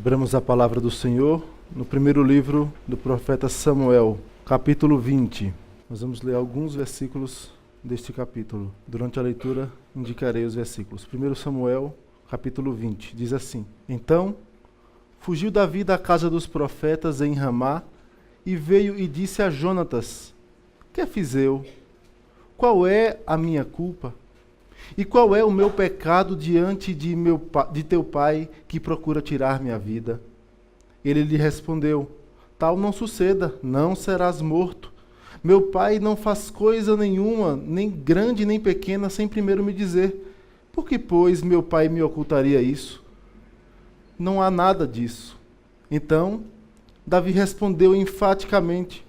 Abramos a palavra do Senhor no primeiro livro do profeta Samuel, capítulo 20. Nós vamos ler alguns versículos deste capítulo. Durante a leitura, indicarei os versículos. 1 Samuel, capítulo 20, diz assim: Então, fugiu Davi da casa dos profetas em Ramá, e veio e disse a Jonatas: Que fiz eu? Qual é a minha culpa? E qual é o meu pecado diante de teu pai, que procura tirar minha vida? Ele lhe respondeu: Tal não suceda, não serás morto. Meu pai não faz coisa nenhuma, nem grande nem pequena, sem primeiro me dizer. Por que, pois, meu pai me ocultaria isso? Não há nada disso. Então, Davi respondeu enfaticamente: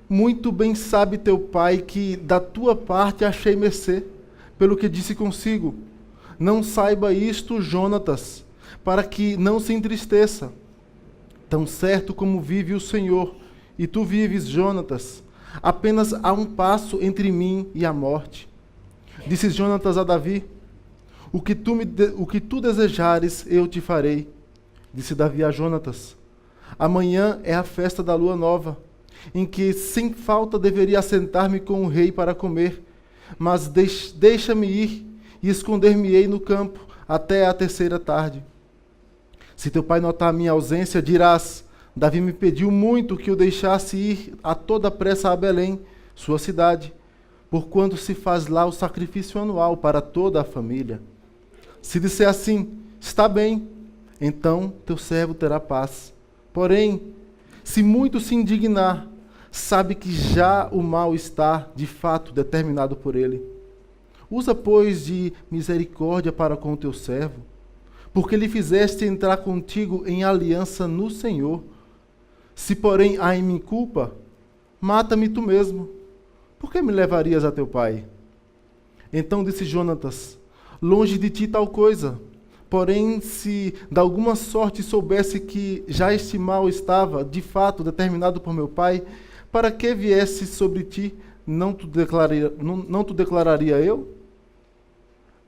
Muito bem sabe teu pai que da tua parte achei mercê. Pelo que disse consigo: Não saiba isto, Jonatas, para que não se entristeça. Tão certo como vive o Senhor, e tu vives, Jonatas, apenas há um passo entre mim e a morte. Disse Jonatas a Davi: O que tu desejares, eu te farei. Disse Davi a Jonatas: Amanhã é a festa da lua nova, em que sem falta deveria assentar-me com o rei para comer. Mas deixa-me ir e esconder-me-ei no campo até a terceira tarde. Se teu pai notar a minha ausência, dirás: Davi me pediu muito que o deixasse ir a toda pressa a Belém, sua cidade, porquanto se faz lá o sacrifício anual para toda a família. Se disser assim: Está bem, então teu servo terá paz. Porém, se muito se indignar, sabe que já o mal está, de fato, determinado por ele. Usa, pois, de misericórdia para com o teu servo, porque lhe fizeste entrar contigo em aliança no Senhor. Se, porém, há em mim culpa, mata-me tu mesmo. Por que me levarias a teu pai? Então disse Jonatas: Longe de ti tal coisa. Porém, se de alguma sorte soubesse que já este mal estava, de fato, determinado por meu pai, para que viesse sobre ti, não te declararia eu?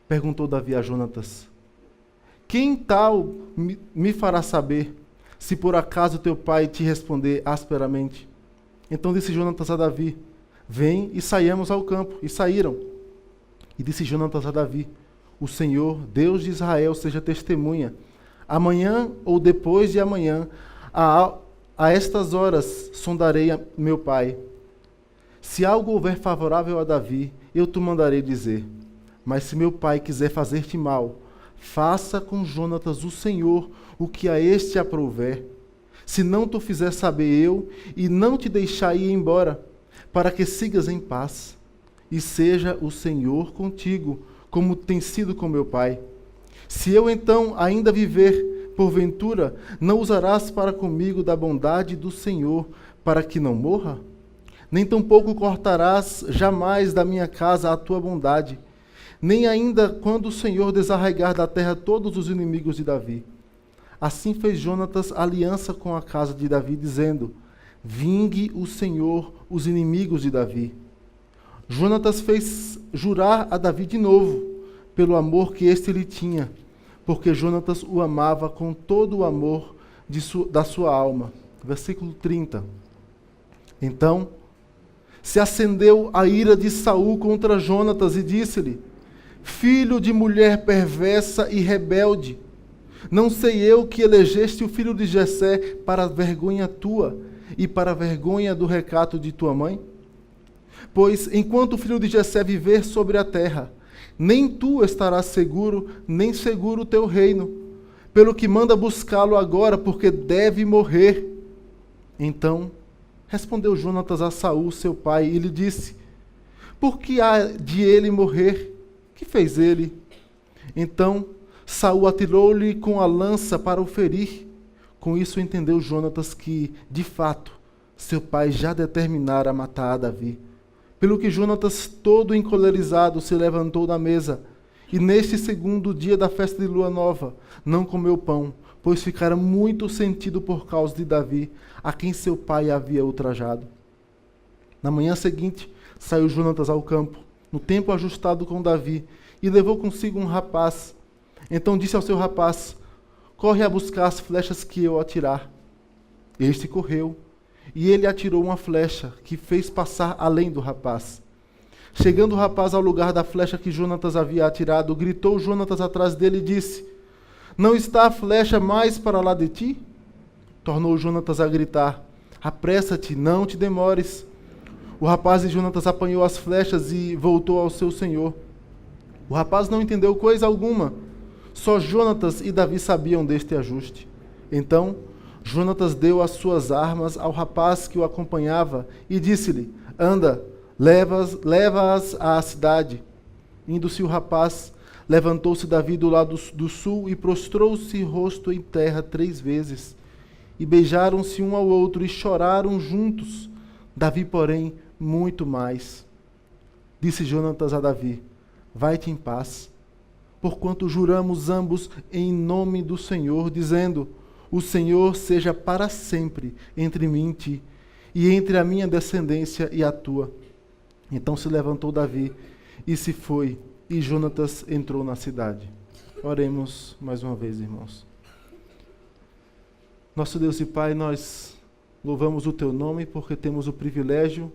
Perguntou Davi a Jonatas: Quem tal me fará saber, se por acaso teu pai te responder asperamente? Então disse Jonatas a Davi: Vem e saiamos ao campo. E saíram. E disse Jonatas a Davi: O Senhor, Deus de Israel, seja testemunha. Amanhã ou depois de amanhã, a estas horas sondarei a meu pai. Se algo houver favorável a Davi, eu te mandarei dizer. Mas se meu pai quiser fazer-te mal, faça com Jonatas o Senhor o que a este aprouver. Se não tu fizer saber eu, e não te deixar ir embora, para que sigas em paz, e seja o Senhor contigo, como tem sido com meu pai. Se eu então ainda viver, porventura, não usarás para comigo da bondade do Senhor, para que não morra? Nem tampouco cortarás jamais da minha casa a tua bondade, nem ainda quando o Senhor desarraigar da terra todos os inimigos de Davi. Assim fez Jonatas aliança com a casa de Davi, dizendo: Vingue o Senhor os inimigos de Davi. Jonatas fez jurar a Davi de novo, pelo amor que este lhe tinha, porque Jonatas o amava com todo o amor da sua alma. Versículo 30. Então se acendeu a ira de Saul contra Jonatas e disse-lhe: Filho de mulher perversa e rebelde, não sei eu que elegeste o filho de Jessé para a vergonha tua e para a vergonha do recato de tua mãe? Pois enquanto o filho de Jessé viver sobre a terra, nem tu estarás seguro, nem seguro o teu reino, pelo que manda buscá-lo agora, porque deve morrer. Então respondeu Jonatas a Saul, seu pai, e lhe disse: Por que há de ele morrer? Que fez ele? Então Saul atirou-lhe com a lança para o ferir. Com isso entendeu Jonatas que, de fato, seu pai já determinara matar a Davi. Pelo que Jonatas, todo encolerizado, se levantou da mesa, e neste segundo dia da festa de lua nova, não comeu pão, pois ficara muito sentido por causa de Davi, a quem seu pai havia ultrajado. Na manhã seguinte, saiu Jonatas ao campo, no tempo ajustado com Davi, e levou consigo um rapaz. Então disse ao seu rapaz: corre a buscar as flechas que eu atirar. Este correu, e ele atirou uma flecha, que fez passar além do rapaz. Chegando o rapaz ao lugar da flecha que Jonatas havia atirado, gritou Jonatas atrás dele e disse: não está a flecha mais para lá de ti? Tornou Jonatas a gritar: apressa-te, não te demores. O rapaz de Jonatas apanhou as flechas e voltou ao seu senhor. O rapaz não entendeu coisa alguma. Só Jonatas e Davi sabiam deste ajuste. Então, Jonatas deu as suas armas ao rapaz que o acompanhava e disse-lhe: anda, leva-as à cidade. Indo-se o rapaz, levantou-se Davi do lado do sul e prostrou-se rosto em terra 3 vezes. E beijaram-se um ao outro e choraram juntos. Davi, porém, muito mais. Disse Jonatas a Davi: vai-te em paz, porquanto juramos ambos em nome do Senhor, dizendo: o Senhor seja para sempre entre mim e ti, e entre a minha descendência e a tua. Então se levantou Davi e se foi, e Jonatas entrou na cidade. Oremos mais uma vez, irmãos. Nosso Deus e Pai, nós louvamos o Teu nome porque temos o privilégio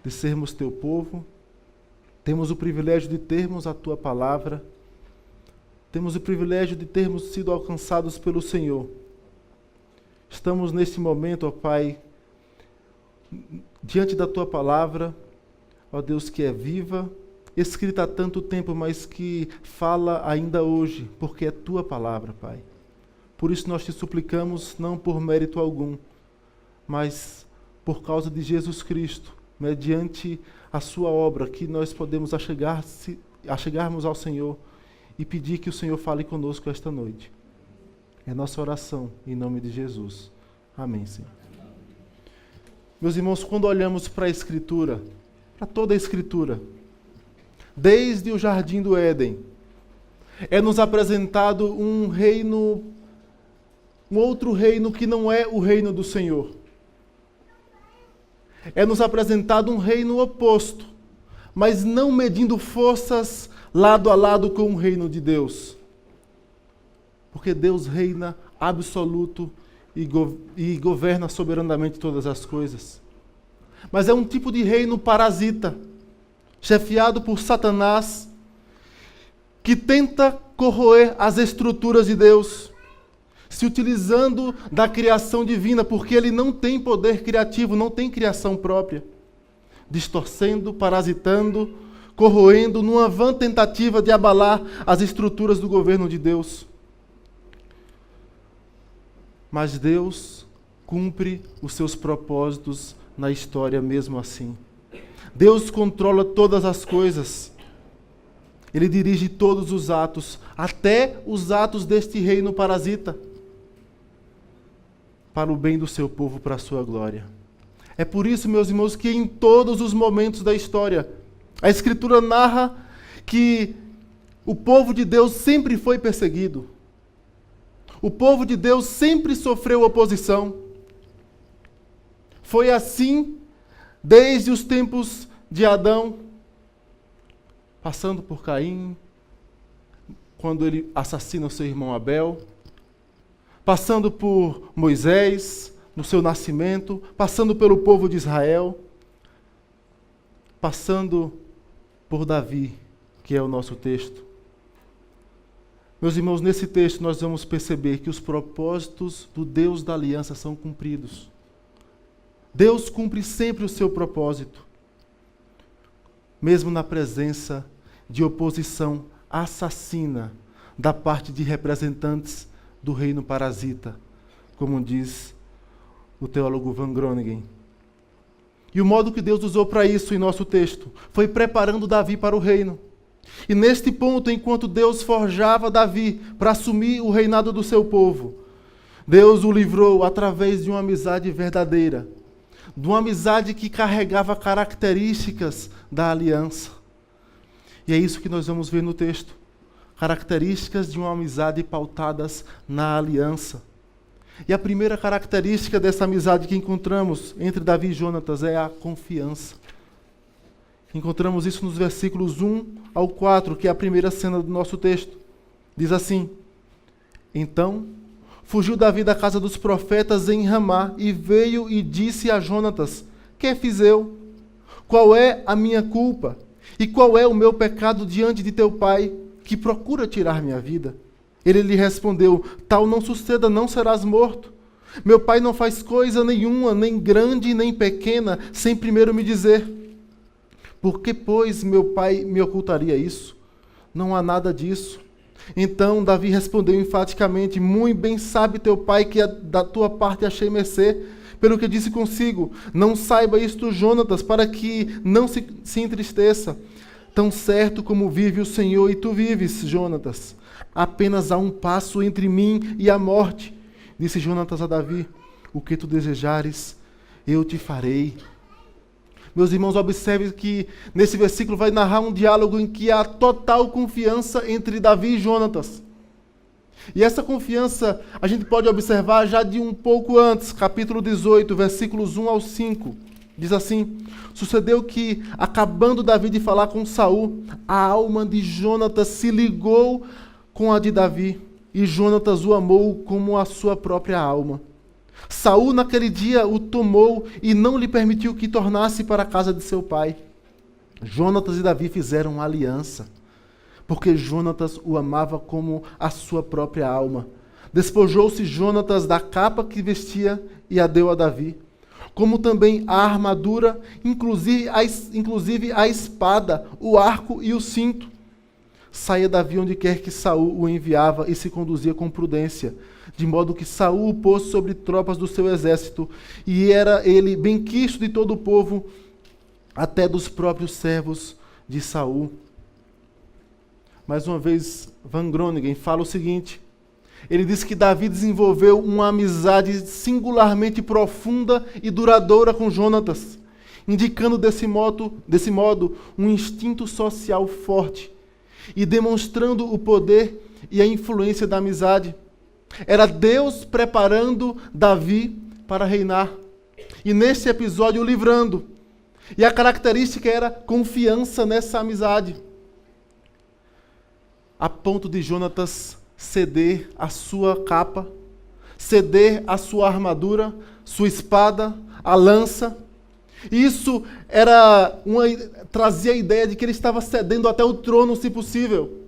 de sermos Teu povo, temos o privilégio de termos a Tua palavra, temos o privilégio de termos sido alcançados pelo Senhor. Estamos neste momento, ó Pai, diante da Tua palavra, ó Deus, que é viva, escrita há tanto tempo, mas que fala ainda hoje, porque é Tua palavra, Pai. Por isso nós te suplicamos, não por mérito algum, mas por causa de Jesus Cristo, mediante a sua obra, que nós podemos achegarmos ao Senhor e pedir que o Senhor fale conosco esta noite. É nossa oração, em nome de Jesus. Amém, Senhor. Meus irmãos, quando olhamos para a Escritura, para toda a Escritura, desde o Jardim do Éden, é nos apresentado um outro reino que não é o reino do Senhor. É nos apresentado um reino oposto, mas não medindo forças lado a lado com o reino de Deus. Porque Deus reina absoluto e governa soberanamente todas as coisas. Mas é um tipo de reino parasita, chefiado por Satanás, que tenta corroer as estruturas de Deus, se utilizando da criação divina, porque ele não tem poder criativo, não tem criação própria, distorcendo, parasitando, corroendo, numa vã tentativa de abalar as estruturas do governo de Deus. Mas Deus cumpre os seus propósitos na história mesmo assim. Deus controla todas as coisas. Ele dirige todos os atos, até os atos deste reino parasita, para o bem do seu povo, para a sua glória. É por isso, meus irmãos, que em todos os momentos da história, a Escritura narra que o povo de Deus sempre foi perseguido. O povo de Deus sempre sofreu oposição. Foi assim desde os tempos de Adão, passando por Caim, quando ele assassina o seu irmão Abel, passando por Moisés, no seu nascimento, passando pelo povo de Israel, passando por Davi, que é o nosso texto. Meus irmãos, nesse texto nós vamos perceber que os propósitos do Deus da aliança são cumpridos. Deus cumpre sempre o seu propósito, mesmo na presença de oposição assassina da parte de representantes do reino parasita, como diz o teólogo Van Groningen. E o modo que Deus usou para isso em nosso texto foi preparando Davi para o reino. E neste ponto, enquanto Deus forjava Davi para assumir o reinado do seu povo, Deus o livrou através de uma amizade verdadeira, de uma amizade que carregava características da aliança. E é isso que nós vamos ver no texto. Características de uma amizade pautadas na aliança. E a primeira característica dessa amizade que encontramos entre Davi e Jonatas é a confiança. Encontramos isso nos versículos 1 ao 4, que é a primeira cena do nosso texto. Diz assim: Então fugiu Davi da casa dos profetas em Ramá e veio e disse a Jonatas: que fiz eu? Qual é a minha culpa? E qual é o meu pecado diante de teu pai, que procura tirar minha vida? Ele lhe respondeu: tal não suceda, não serás morto. Meu pai não faz coisa nenhuma, nem grande nem pequena, sem primeiro me dizer. Por que, pois, meu pai me ocultaria isso? Não há nada disso. Então Davi respondeu enfaticamente: muito bem sabe teu pai que da tua parte achei mercê, pelo que disse consigo: não saiba isto Jonatas, para que não se entristeça. Tão certo como vive o Senhor e tu vives, Jonatas, apenas há um passo entre mim e a morte. Disse Jonatas a Davi: o que tu desejares, eu te farei. Meus irmãos, observe que nesse versículo vai narrar um diálogo em que há total confiança entre Davi e Jonatas. E essa confiança a gente pode observar já de um pouco antes, capítulo 18, versículos 1 ao 5. Diz assim: sucedeu que, acabando Davi de falar com Saul, a alma de Jonatas se ligou com a de Davi, e Jonatas o amou como a sua própria alma. Saul naquele dia o tomou e não lhe permitiu que tornasse para a casa de seu pai. Jonatas e Davi fizeram uma aliança, porque Jonatas o amava como a sua própria alma. Despojou-se Jonatas da capa que vestia e a deu a Davi, como também a armadura, inclusive a espada, o arco e o cinto. Saía Davi onde quer que Saul o enviava e se conduzia com prudência, de modo que Saul o pôs sobre tropas do seu exército, e era ele benquisto de todo o povo, até dos próprios servos de Saul. Mais uma vez, Van Groningen fala o seguinte: ele diz que Davi desenvolveu uma amizade singularmente profunda e duradoura com Jonatas, indicando desse modo um instinto social forte e demonstrando o poder e a influência da amizade. Era Deus preparando Davi para reinar, e nesse episódio o livrando. E a característica era confiança nessa amizade, a ponto de Jonatas ceder a sua capa, ceder a sua armadura, sua espada, a lança. Isso trazia a ideia de que ele estava cedendo até o trono, se possível.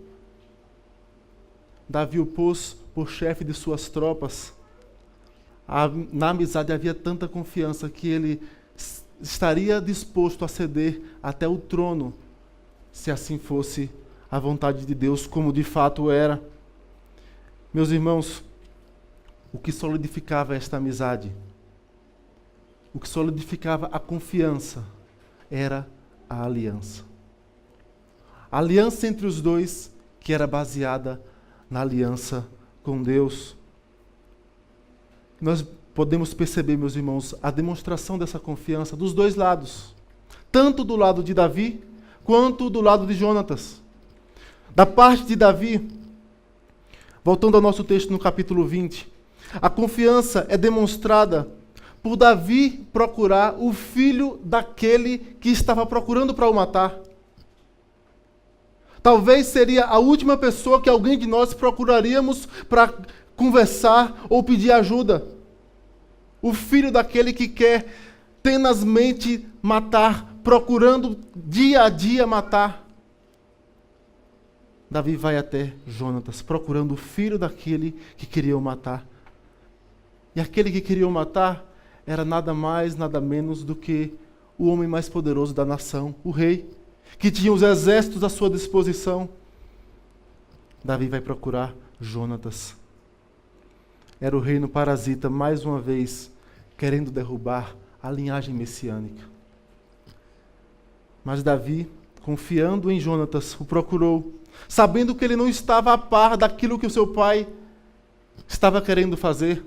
Davi o pôs por chefe de suas tropas. Na amizade havia tanta confiança que ele estaria disposto a ceder até o trono, se assim fosse a vontade de Deus, como de fato era. Meus irmãos, o que solidificava esta amizade, o que solidificava a confiança, era a aliança. A aliança entre os dois, que era baseada na aliança com Deus. Nós podemos perceber, meus irmãos, a demonstração dessa confiança dos dois lados, tanto do lado de Davi, quanto do lado de Jonatas. Da parte de Davi, voltando ao nosso texto no capítulo 20, a confiança é demonstrada por Davi procurar o filho daquele que estava procurando para o matar. Talvez seria a última pessoa que alguém de nós procuraríamos para conversar ou pedir ajuda. O filho daquele que quer tenazmente matar, procurando dia a dia matar. Davi vai até Jonatas, procurando o filho daquele que queria o matar. E aquele que queria o matar era nada mais, nada menos do que o homem mais poderoso da nação, o rei, que tinha os exércitos à sua disposição. Davi vai procurar Jonatas. Era o reino parasita, mais uma vez, querendo derrubar a linhagem messiânica. Mas Davi, confiando em Jonatas, o procurou, sabendo que ele não estava a par daquilo que o seu pai estava querendo fazer.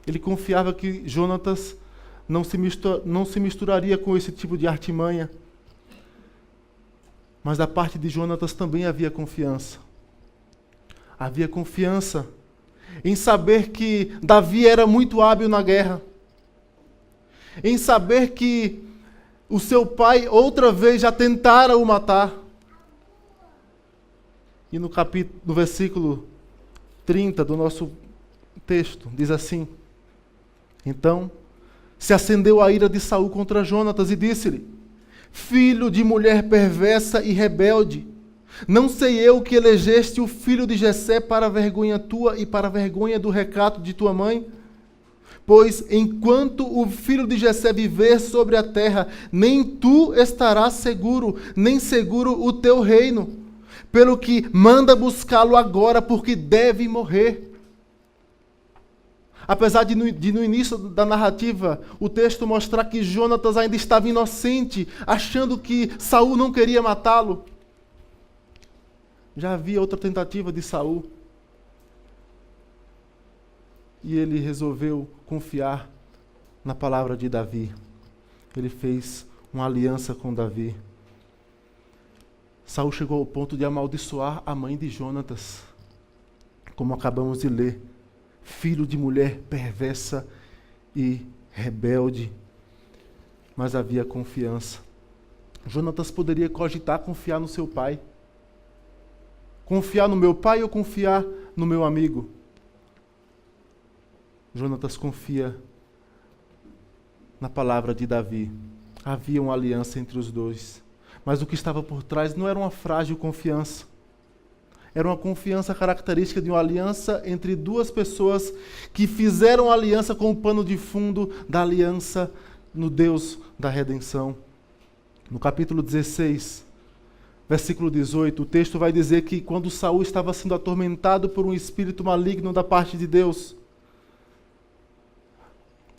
Ele confiava que Jonatas não se misturaria com esse tipo de artimanha. Mas da parte de Jonatas também havia confiança. Havia confiança em saber que Davi era muito hábil na guerra. Em saber que o seu pai outra vez já tentara o matar. E no versículo 30 do nosso texto, diz assim: Então se acendeu a ira de Saul contra Jonatas e disse-lhe: Filho de mulher perversa e rebelde, não sei eu que elegeste o filho de Jessé para a vergonha tua e para a vergonha do recato de tua mãe? Pois enquanto o filho de Jessé viver sobre a terra, nem tu estarás seguro, nem seguro o teu reino. Pelo que manda buscá-lo agora, porque deve morrer. Apesar de no início da narrativa, o texto mostrar que Jonatas ainda estava inocente, achando que Saul não queria matá-lo. Já havia outra tentativa de Saul. E ele resolveu confiar na palavra de Davi. Ele fez uma aliança com Davi. Saul chegou ao ponto de amaldiçoar a mãe de Jonatas, como acabamos de ler. Filho de mulher perversa e rebelde. Mas havia confiança. Jonatas poderia cogitar confiar no seu pai. Confiar no meu pai ou confiar no meu amigo? Jonatas confia na palavra de Davi. Havia uma aliança entre os dois. Mas o que estava por trás não era uma frágil confiança. Era uma confiança característica de uma aliança entre duas pessoas que fizeram aliança com o pano de fundo da aliança no Deus da redenção. No capítulo 16, versículo 18, o texto vai dizer que quando Saul estava sendo atormentado por um espírito maligno da parte de Deus,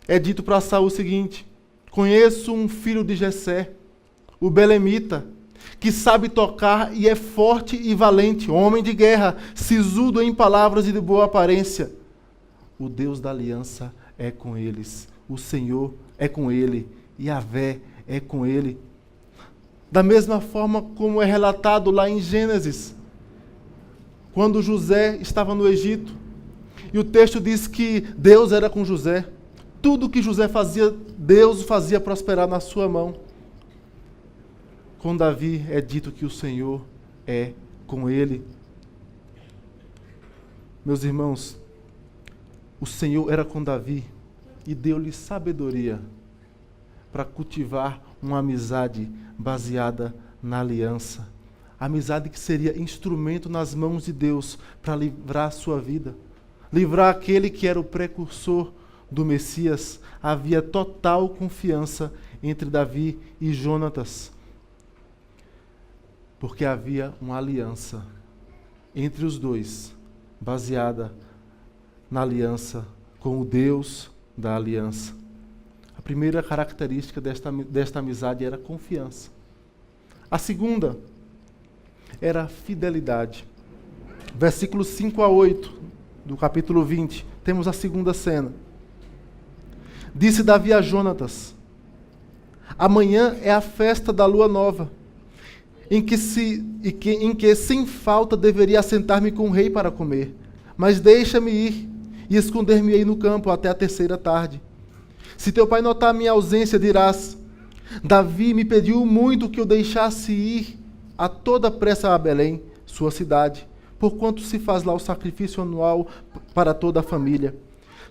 é dito para Saul o seguinte: Conheço um filho de Jessé, o belemita, que sabe tocar e é forte e valente, homem de guerra, sisudo em palavras e de boa aparência. O Deus da aliança é com eles, o Senhor é com ele, Yahvé é com ele. Da mesma forma como é relatado lá em Gênesis, quando José estava no Egito, e o texto diz que Deus era com José. Tudo que José fazia, Deus fazia prosperar na sua mão. Com Davi é dito que o Senhor é com ele. Meus irmãos, o Senhor era com Davi e deu-lhe sabedoria para cultivar uma amizade baseada na aliança. Amizade que seria instrumento nas mãos de Deus para livrar a sua vida. Livrar aquele que era o precursor do Messias. Havia total confiança entre Davi e Jonatas. Porque havia uma aliança entre os dois, baseada na aliança com o Deus da aliança. A primeira característica desta amizade era confiança. A segunda era fidelidade. Versículos 5 a 8 do capítulo 20, temos a segunda cena. Disse Davi a Jonatas: Amanhã é a festa da lua nova, em que sem falta deveria assentar-me com o rei para comer. Mas deixa-me ir e esconder-me-ei no campo até a terceira tarde. Se teu pai notar minha ausência, dirás: Davi me pediu muito que eu deixasse ir a toda pressa a Belém, sua cidade, porquanto se faz lá o sacrifício anual para toda a família.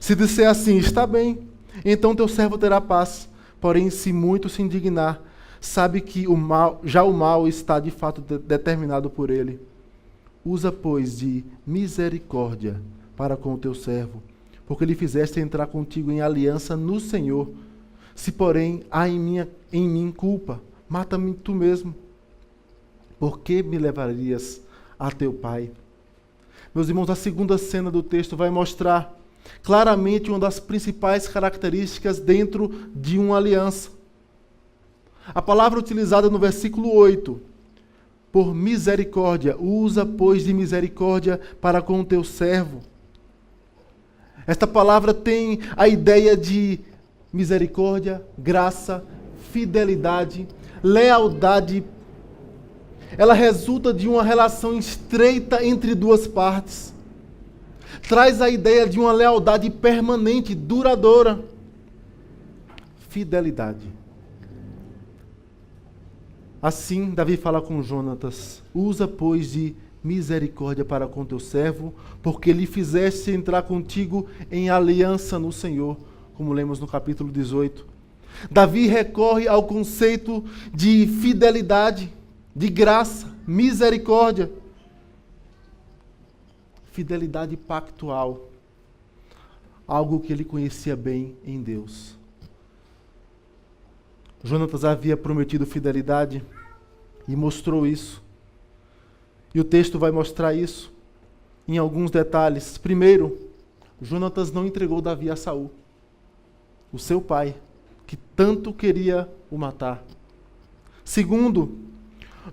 Se disser assim, está bem, então teu servo terá paz. Porém, se muito se indignar, sabe que o mal está de fato determinado por ele. Usa, pois, de misericórdia para com o teu servo, porque lhe fizeste entrar contigo em aliança no Senhor. Se, porém, há em mim culpa, mata-me tu mesmo. Por que me levarias a teu pai? Meus irmãos, a segunda cena do texto vai mostrar claramente uma das principais características dentro de uma aliança. A palavra utilizada no versículo 8, por misericórdia, usa, pois, de misericórdia para com o teu servo. Esta palavra tem a ideia de misericórdia, graça, fidelidade, lealdade. Ela resulta de uma relação estreita entre duas partes. Traz a ideia de uma lealdade permanente, duradoura. Fidelidade. Assim, Davi fala com Jonatas: usa, pois, de misericórdia para com teu servo, porque lhe fizeste entrar contigo em aliança no Senhor, como lemos no capítulo 18. Davi recorre ao conceito de fidelidade, de graça, misericórdia. Fidelidade pactual, algo que ele conhecia bem em Deus. Jonatas havia prometido fidelidade e mostrou isso. E o texto vai mostrar isso em alguns detalhes. Primeiro, Jonatas não entregou Davi a Saul, o seu pai, que tanto queria o matar. Segundo,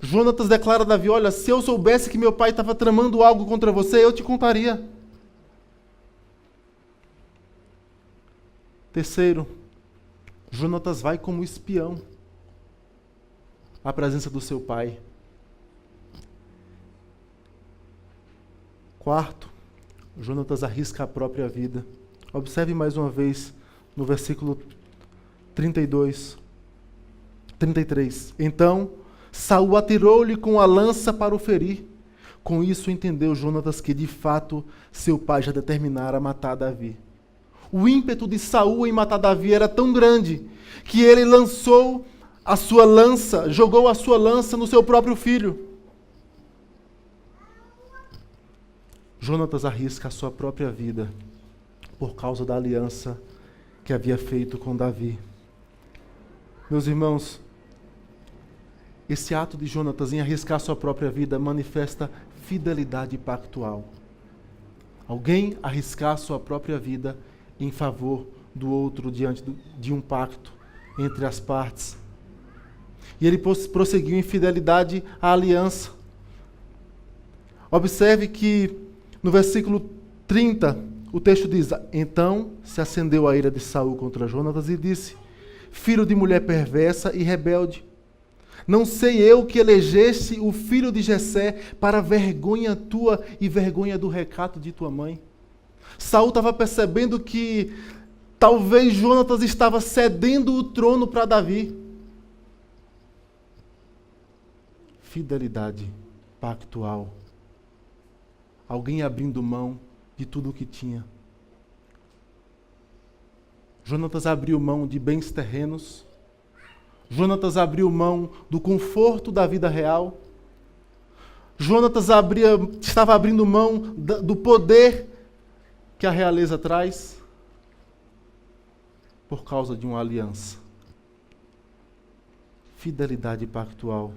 Jonatas declara a Davi: olha, se eu soubesse que meu pai estava tramando algo contra você, eu te contaria. Terceiro, Jonatas vai como espião à presença do seu pai. Quarto, Jonatas arrisca a própria vida. Observe mais uma vez no versículo 33. Então, Saul atirou-lhe com a lança para o ferir. Com isso entendeu Jonatas que, de fato, seu pai já determinara matar Davi. O ímpeto de Saul em matar Davi era tão grande que ele lançou a sua lança, jogou a sua lança no seu próprio filho. Jonatas arrisca a sua própria vida por causa da aliança que havia feito com Davi. Meus irmãos, esse ato de Jonatas em arriscar a sua própria vida manifesta fidelidade pactual. Alguém arriscar a sua própria vida em favor do outro diante de um pacto entre as partes. E ele prosseguiu em fidelidade à aliança. Observe que no versículo 30, o texto diz: então se acendeu a ira de Saul contra Jonatas e disse: filho de mulher perversa e rebelde, não sei eu que elegeste o filho de Jessé para vergonha tua e vergonha do recato de tua mãe. Saul estava percebendo que talvez Jonatas estava cedendo o trono para Davi. Fidelidade pactual. Alguém abrindo mão de tudo o que tinha. Jonatas abriu mão de bens terrenos. Jonatas abriu mão do conforto da vida real. Jonatas estava abrindo mão do poder que a realeza traz por causa de uma aliança. Fidelidade pactual.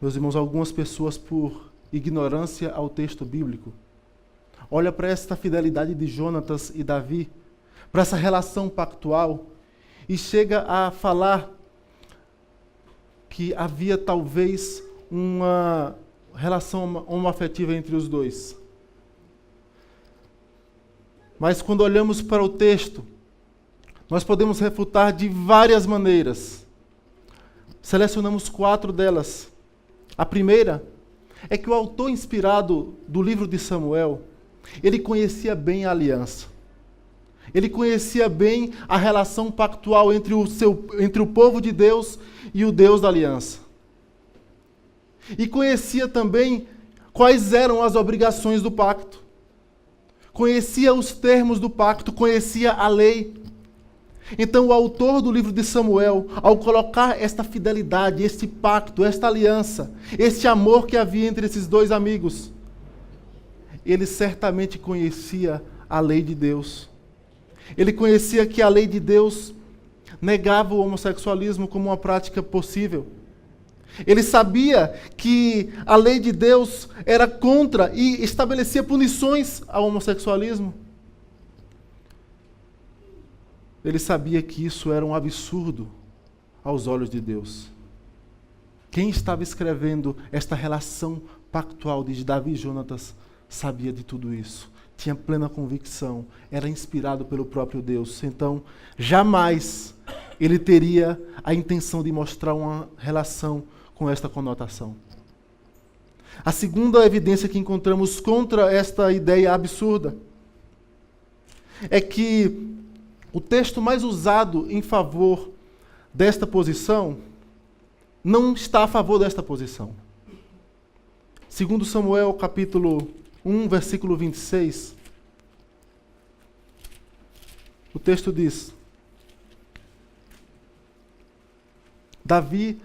Meus irmãos, algumas pessoas, por ignorância ao texto bíblico, olha para esta fidelidade de Jonatas e Davi, para essa relação pactual, e chega a falar que havia talvez uma relação homoafetiva entre os dois. Mas quando olhamos para o texto, nós podemos refutar de várias maneiras. Selecionamos 4 delas. A primeira é que o autor inspirado do livro de Samuel, ele conhecia bem a aliança. Ele conhecia bem a relação pactual entre o povo de Deus e o Deus da aliança. E conhecia também quais eram as obrigações do pacto. Conhecia os termos do pacto, conhecia a lei. Então o autor do livro de Samuel, ao colocar esta fidelidade, este pacto, esta aliança, este amor que havia entre esses dois amigos, ele certamente conhecia a lei de Deus. Ele conhecia que a lei de Deus negava o homossexualismo como uma prática possível. Ele sabia que a lei de Deus era contra e estabelecia punições ao homossexualismo. Ele sabia que isso era um absurdo aos olhos de Deus. Quem estava escrevendo esta relação pactual de Davi e Jonatas sabia de tudo isso. Tinha plena convicção, era inspirado pelo próprio Deus. Então, jamais ele teria a intenção de mostrar uma relação com esta conotação. A segunda evidência que encontramos contra esta ideia absurda é que o texto mais usado em favor desta posição não está a favor desta posição. Segundo Samuel, capítulo 1, versículo 26, o texto diz: Davi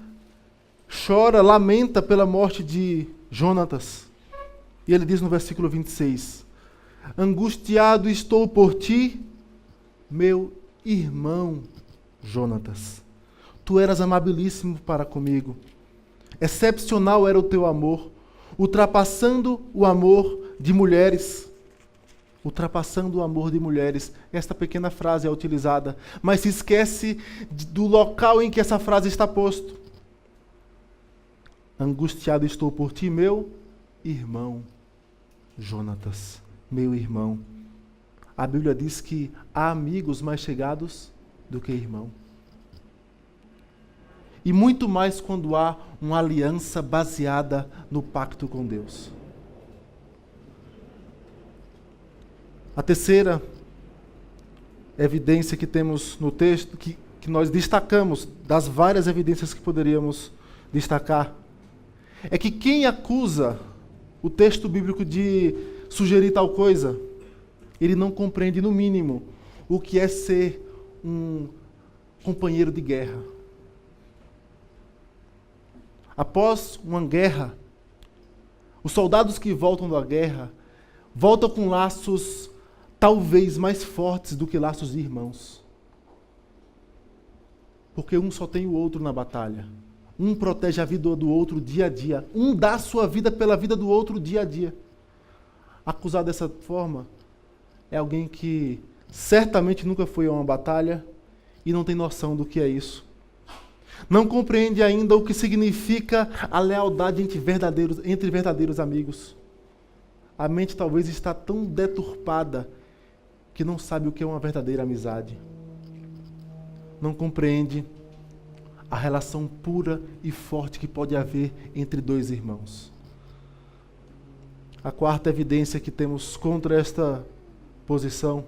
chora, lamenta pela morte de Jonatas. E ele diz no versículo 26, angustiado estou por ti, meu irmão Jonatas. Tu eras amabilíssimo para comigo. Excepcional era o teu amor, ultrapassando o amor de mulheres. Ultrapassando o amor de mulheres. Esta pequena frase é utilizada, mas se esquece do local em que essa frase está posto. Angustiado estou por ti, meu irmão Jonatas. Meu irmão. A Bíblia diz que há amigos mais chegados do que irmão. E muito mais quando há uma aliança baseada no pacto com Deus. A terceira evidência que temos no texto, que nós destacamos, das várias evidências que poderíamos destacar, é que quem acusa o texto bíblico de sugerir tal coisa, ele não compreende, no mínimo, o que é ser um companheiro de guerra. Após uma guerra, os soldados que voltam da guerra voltam com laços talvez mais fortes do que laços de irmãos. Porque um só tem o outro na batalha. Um protege a vida do outro dia a dia. Um dá a sua vida pela vida do outro dia a dia. Acusado dessa forma é alguém que certamente nunca foi a uma batalha e não tem noção do que é isso. Não compreende ainda o que significa a lealdade entre verdadeiros amigos. A mente talvez está tão deturpada que não sabe o que é uma verdadeira amizade. Não compreende a relação pura e forte que pode haver entre dois irmãos. A quarta evidência que temos contra esta posição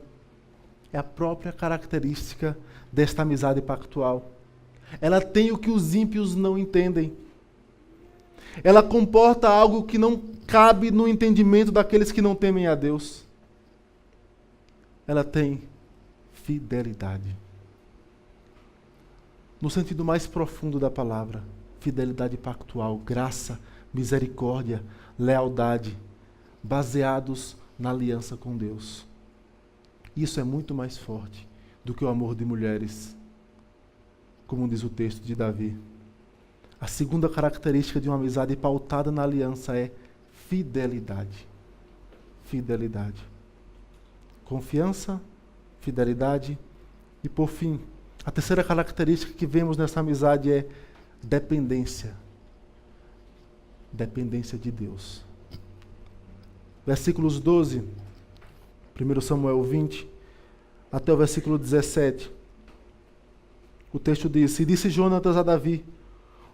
é a própria característica desta amizade pactual. Ela tem o que os ímpios não entendem. Ela comporta algo que não cabe no entendimento daqueles que não temem a Deus. Ela tem fidelidade. No sentido mais profundo da palavra, fidelidade pactual, graça, misericórdia, lealdade, baseados na aliança com Deus. Isso é muito mais forte do que o amor de mulheres, como diz o texto de Davi. A segunda característica de uma amizade pautada na aliança é fidelidade. Fidelidade. Confiança, fidelidade e, por fim, a terceira característica que vemos nessa amizade é dependência. Dependência de Deus. Versículos 12, 1 Samuel 20, até o versículo 17. O texto diz: E disse Jonatas a Davi: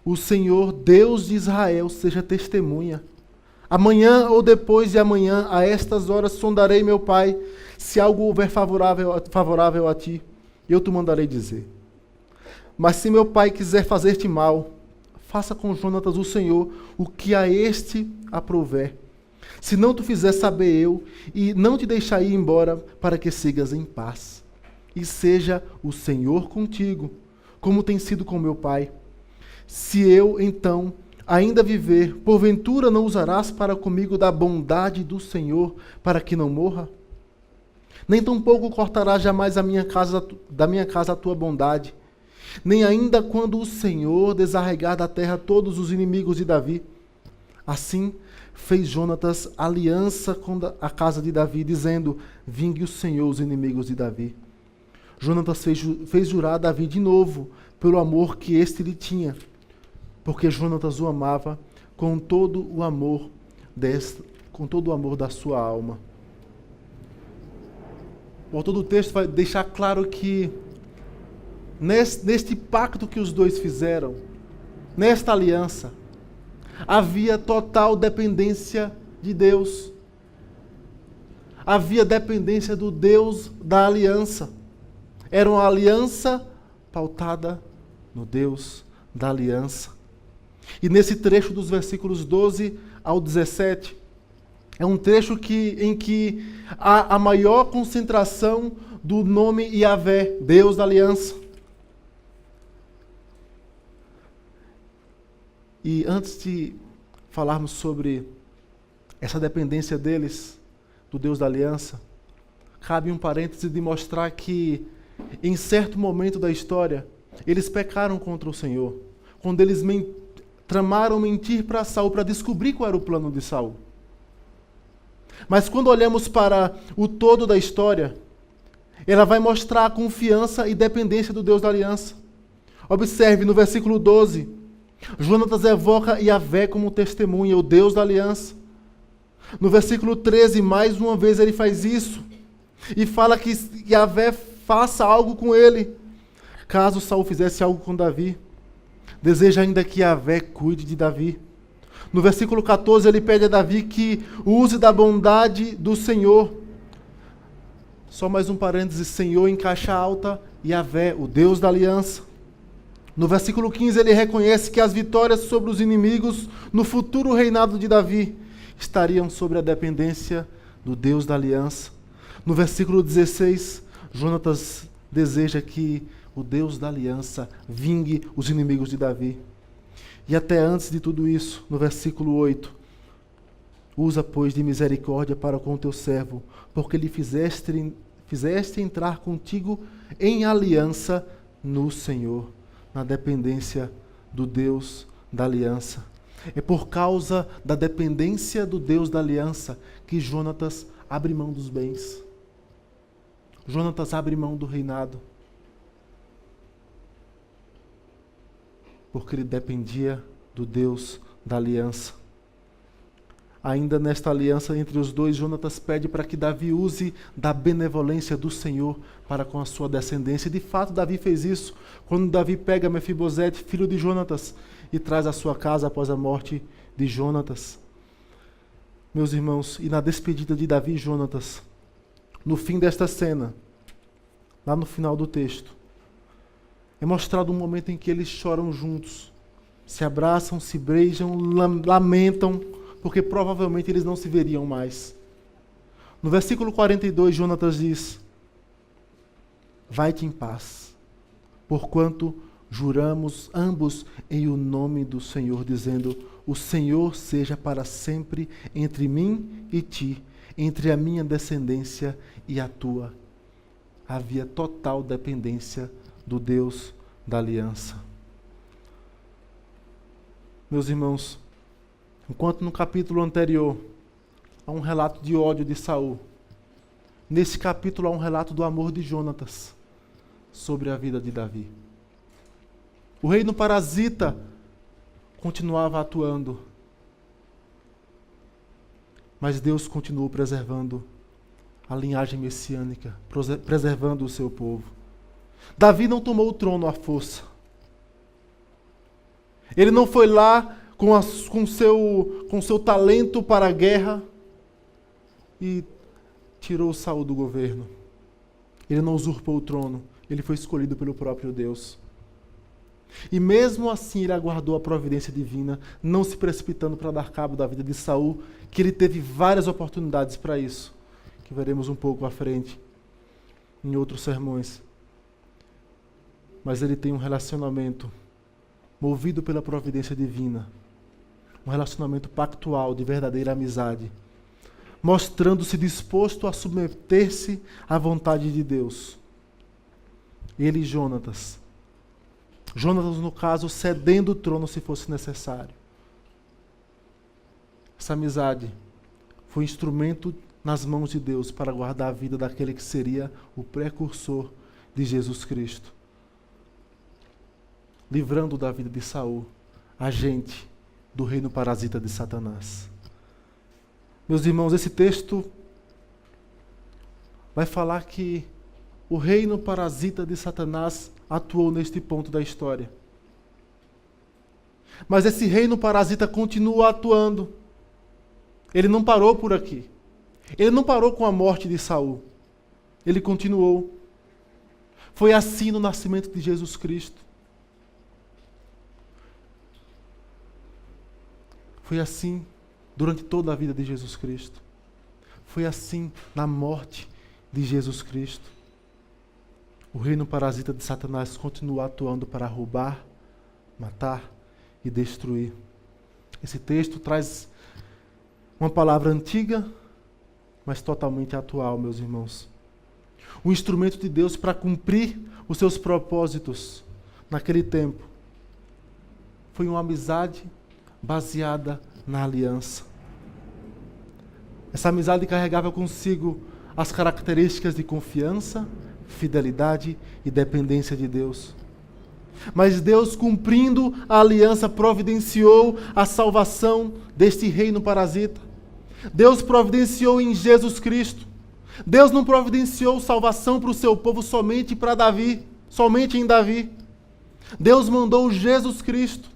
O Senhor, Deus de Israel, seja testemunha. Amanhã ou depois de amanhã, a estas horas, sondarei meu pai, se algo houver favorável a ti, eu te mandarei dizer. Mas se meu pai quiser fazer-te mal, faça com Jonatas o Senhor o que a este aprouver. Se não tu fizer saber eu, e não te deixar ir embora, para que sigas em paz. E seja o Senhor contigo, como tem sido com meu pai. Se eu, então, ainda viver, porventura não usarás para comigo da bondade do Senhor, para que não morra? Nem tampouco cortarás jamais da minha casa a tua bondade, nem ainda quando o Senhor desarraigar da terra todos os inimigos de Davi. Assim fez Jonatas aliança com a casa de Davi, dizendo: Vingue o Senhor os inimigos de Davi. Jonatas fez jurar Davi de novo, pelo amor que este lhe tinha, porque Jonatas o amava com todo o amor da sua alma. O autor do texto vai deixar claro que neste pacto que os dois fizeram, nesta aliança, havia total dependência de Deus. Havia dependência do Deus da aliança. Era uma aliança pautada no Deus da aliança. E nesse trecho dos versículos 12 ao 17, é um trecho em que há a maior concentração do nome Yahvé, Deus da aliança. E antes de falarmos sobre essa dependência deles, do Deus da aliança, cabe um parêntese de mostrar que, em certo momento da história, eles pecaram contra o Senhor, quando eles tramaram mentir para Saul, para descobrir qual era o plano de Saul. Mas quando olhamos para o todo da história, ela vai mostrar a confiança e dependência do Deus da aliança. Observe no versículo 12, Jonatas evoca Yahvé como testemunha, o Deus da aliança. No versículo 13, mais uma vez ele faz isso, e fala que Yahvé faça algo com ele, caso Saul fizesse algo com Davi. Deseja ainda que Yahvé cuide de Davi. No versículo 14, ele pede a Davi que use da bondade do Senhor. Só mais um parêntese, Senhor em caixa alta, Yahvé, o Deus da aliança. No versículo 15, ele reconhece que as vitórias sobre os inimigos no futuro reinado de Davi estariam sobre a dependência do Deus da aliança. No versículo 16, Jonatas deseja que o Deus da aliança vingue os inimigos de Davi. E até antes de tudo isso, no versículo 8, usa, pois, de misericórdia para com o teu servo, porque lhe fizeste entrar contigo em aliança no Senhor, na dependência do Deus da aliança. É por causa da dependência do Deus da aliança que Jonatas abre mão dos bens. Jonatas abre mão do reinado. Porque ele dependia do Deus da aliança. Ainda nesta aliança entre os dois, Jonatas pede para que Davi use da benevolência do Senhor para com a sua descendência. E de fato, Davi fez isso quando Davi pega Mefibosete, filho de Jonatas, e traz à sua casa após a morte de Jonatas. Meus irmãos, e na despedida de Davi e Jonatas, no fim desta cena, lá no final do texto, é mostrado um momento em que eles choram juntos, se abraçam, se beijam, lamentam, porque provavelmente eles não se veriam mais. No versículo 42, Jonatas diz: vai-te em paz, porquanto juramos ambos em o nome do Senhor, dizendo: o Senhor seja para sempre entre mim e ti, entre a minha descendência e a tua. Havia total dependência do Deus da aliança. Meus irmãos, enquanto no capítulo anterior há um relato de ódio de Saul, nesse capítulo há um relato do amor de Jonatas sobre a vida de Davi. O reino parasita continuava atuando, mas Deus continuou preservando a linhagem messiânica, preservando o seu povo. Davi não tomou o trono à força. Ele não foi lá com seu talento para a guerra e tirou Saul do governo. Ele não usurpou o trono. Ele foi escolhido pelo próprio Deus. E mesmo assim ele aguardou a providência divina, não se precipitando para dar cabo da vida de Saul, que ele teve várias oportunidades para isso, que veremos um pouco à frente, em outros sermões. Mas ele tem um relacionamento movido pela providência divina, um relacionamento pactual de verdadeira amizade, mostrando-se disposto a submeter-se à vontade de Deus. Ele e Jonatas, no caso, cedendo o trono se fosse necessário. Essa amizade foi instrumento nas mãos de Deus para guardar a vida daquele que seria o precursor de Jesus Cristo, livrando da vida de Saul, agente do reino parasita de Satanás. Meus irmãos, esse texto vai falar que o reino parasita de Satanás atuou neste ponto da história. Mas esse reino parasita continua atuando. Ele não parou por aqui. Ele não parou com a morte de Saul. Ele continuou. Foi assim no nascimento de Jesus Cristo. Foi assim durante toda a vida de Jesus Cristo. Foi assim na morte de Jesus Cristo. O reino parasita de Satanás continua atuando para roubar, matar e destruir. Esse texto traz uma palavra antiga, mas totalmente atual, meus irmãos. O instrumento de Deus para cumprir os seus propósitos naquele tempo foi uma amizade baseada na aliança. Essa amizade carregava consigo as características de confiança, fidelidade e dependência de Deus. Mas Deus, cumprindo a aliança, providenciou a salvação deste reino parasita. Deus providenciou em Jesus Cristo. Deus não providenciou salvação para o seu povo somente para Davi, somente em Davi. Deus mandou Jesus Cristo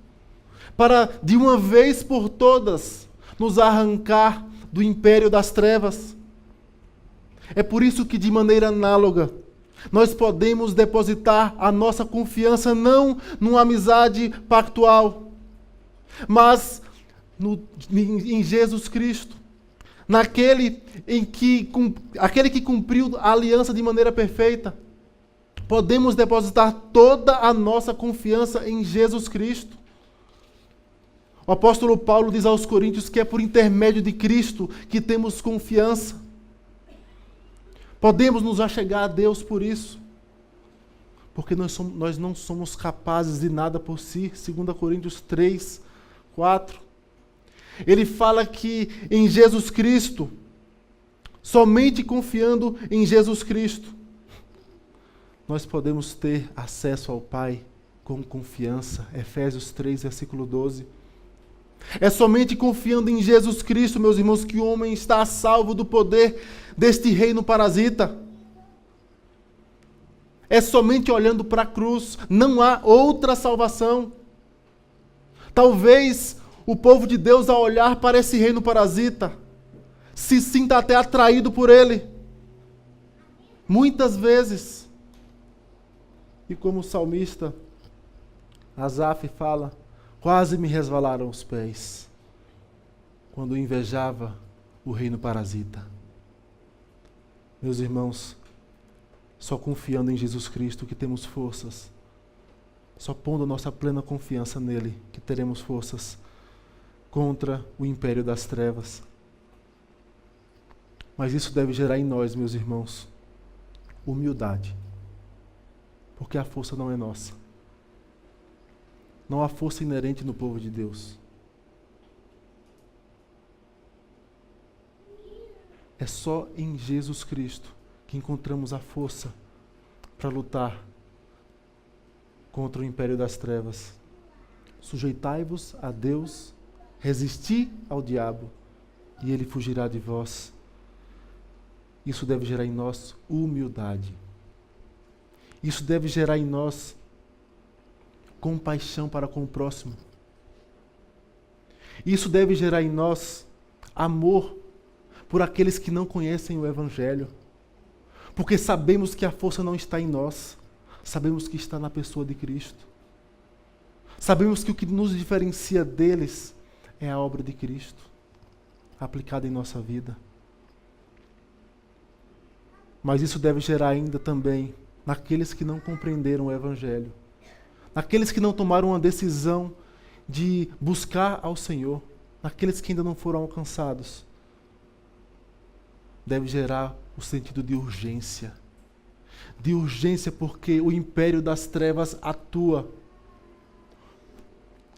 para, de uma vez por todas, nos arrancar do império das trevas. É por isso que, de maneira análoga, nós podemos depositar a nossa confiança não numa amizade pactual, mas em Jesus Cristo, aquele que cumpriu a aliança de maneira perfeita. Podemos depositar toda a nossa confiança em Jesus Cristo. O apóstolo Paulo diz aos Coríntios que é por intermédio de Cristo que temos confiança. Podemos nos achegar a Deus por isso, porque nós não somos capazes de nada por si. 2 Coríntios 3, 4. Ele fala que em Jesus Cristo, somente confiando em Jesus Cristo, nós podemos ter acesso ao Pai com confiança. Efésios 3, versículo 12. É somente confiando em Jesus Cristo, meus irmãos, que o homem está a salvo do poder deste reino parasita. É somente olhando para a cruz. Não há outra salvação. Talvez o povo de Deus, ao olhar para esse reino parasita, se sinta até atraído por ele. Muitas vezes. E como o salmista Asaf fala, quase me resvalaram os pés quando invejava o reino parasita. Meus irmãos, só confiando em Jesus Cristo que temos forças. Só pondo nossa plena confiança nele que teremos forças contra o império das trevas. Mas isso deve gerar em nós, meus irmãos, humildade. Porque a força não é nossa. Não há força inerente no povo de Deus. É só em Jesus Cristo que encontramos a força para lutar contra o império das trevas. Sujeitai-vos a Deus, resisti ao diabo, e ele fugirá de vós. Isso deve gerar em nós humildade. Isso deve gerar em nós compaixão para com o próximo. Isso deve gerar em nós amor por aqueles que não conhecem o Evangelho. Porque sabemos que a força não está em nós. Sabemos que está na pessoa de Cristo. Sabemos que o que nos diferencia deles é a obra de Cristo, aplicada em nossa vida. Mas isso deve gerar ainda também naqueles que não compreenderam o Evangelho. Naqueles que não tomaram uma decisão de buscar ao Senhor. Naqueles que ainda não foram alcançados. Deve gerar o sentido de urgência. De urgência porque o império das trevas atua.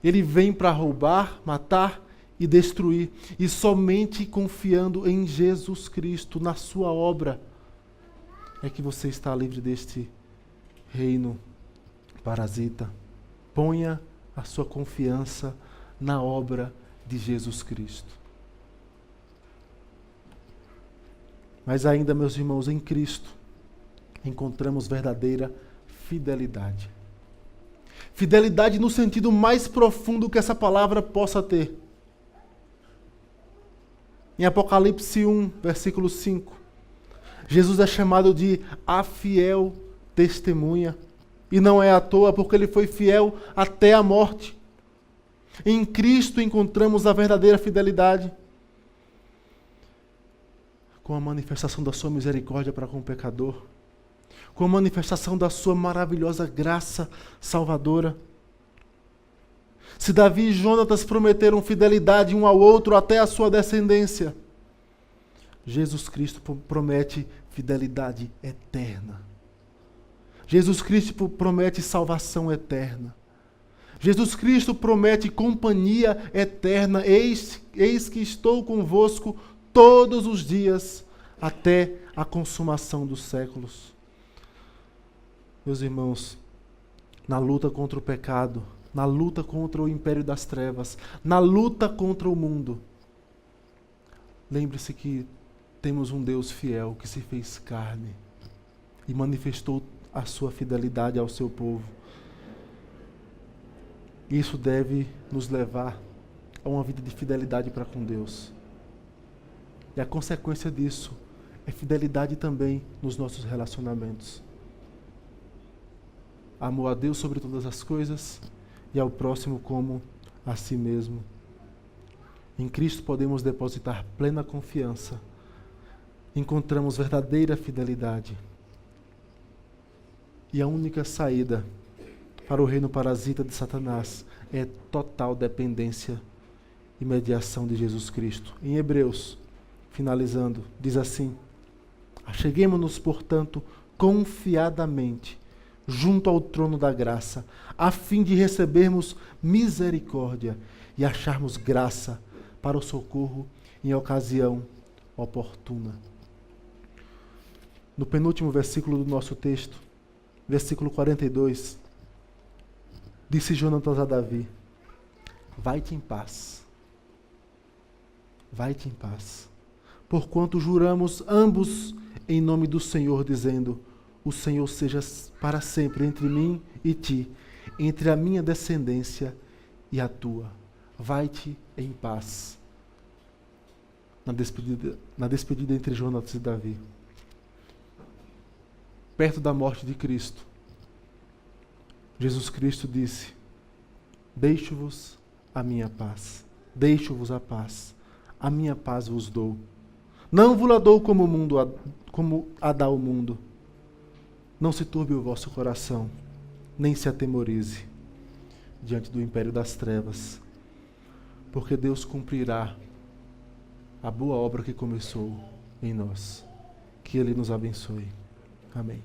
Ele vem para roubar, matar e destruir. E somente confiando em Jesus Cristo, na sua obra, é que você está livre deste reino parasita. Ponha a sua confiança na obra de Jesus Cristo. Mas ainda, meus irmãos, em Cristo encontramos verdadeira fidelidade. Fidelidade no sentido mais profundo que essa palavra possa ter. Em Apocalipse 1, versículo 5, Jesus é chamado de a fiel testemunha. E não é à toa, porque ele foi fiel até a morte. Em Cristo encontramos a verdadeira fidelidade. com a manifestação da sua misericórdia para com o pecador, com a manifestação da sua maravilhosa graça salvadora. Se Davi e Jonatas prometeram fidelidade um ao outro até a sua descendência, Jesus Cristo promete fidelidade eterna. Jesus Cristo promete salvação eterna. Jesus Cristo promete companhia eterna. Eis que estou convosco todos os dias, até a consumação dos séculos. Meus irmãos, na luta contra o pecado, na luta contra o império das trevas, na luta contra o mundo, lembre-se que temos um Deus fiel que se fez carne e manifestou a sua fidelidade ao seu povo. Isso deve nos levar a uma vida de fidelidade para com Deus. E a consequência disso é fidelidade também nos nossos relacionamentos. Amor a Deus sobre todas as coisas e ao próximo como a si mesmo. Em Cristo podemos depositar plena confiança. Encontramos verdadeira fidelidade. E a única saída para o reino parasita de Satanás é total dependência e mediação de Jesus Cristo. Em Hebreus, finalizando, diz assim: acheguemo-nos, portanto, confiadamente junto ao trono da graça, a fim de recebermos misericórdia e acharmos graça para o socorro em ocasião oportuna. No penúltimo versículo do nosso texto, versículo 42, disse Jonatas a Davi: vai-te em paz. Vai-te em paz. Porquanto juramos ambos em nome do Senhor, dizendo: o Senhor seja para sempre entre mim e ti, entre a minha descendência e a tua. Vai-te em paz. Na despedida entre Jonatas e Davi. Perto da morte de Cristo, Jesus Cristo disse: deixo-vos a minha paz. Deixo-vos a paz. A minha paz vos dou. Não vos la dou como a dá o mundo. Não se turbe o vosso coração, nem se atemorize diante do império das trevas, porque Deus cumprirá a boa obra que começou em nós. Que Ele nos abençoe. Amém.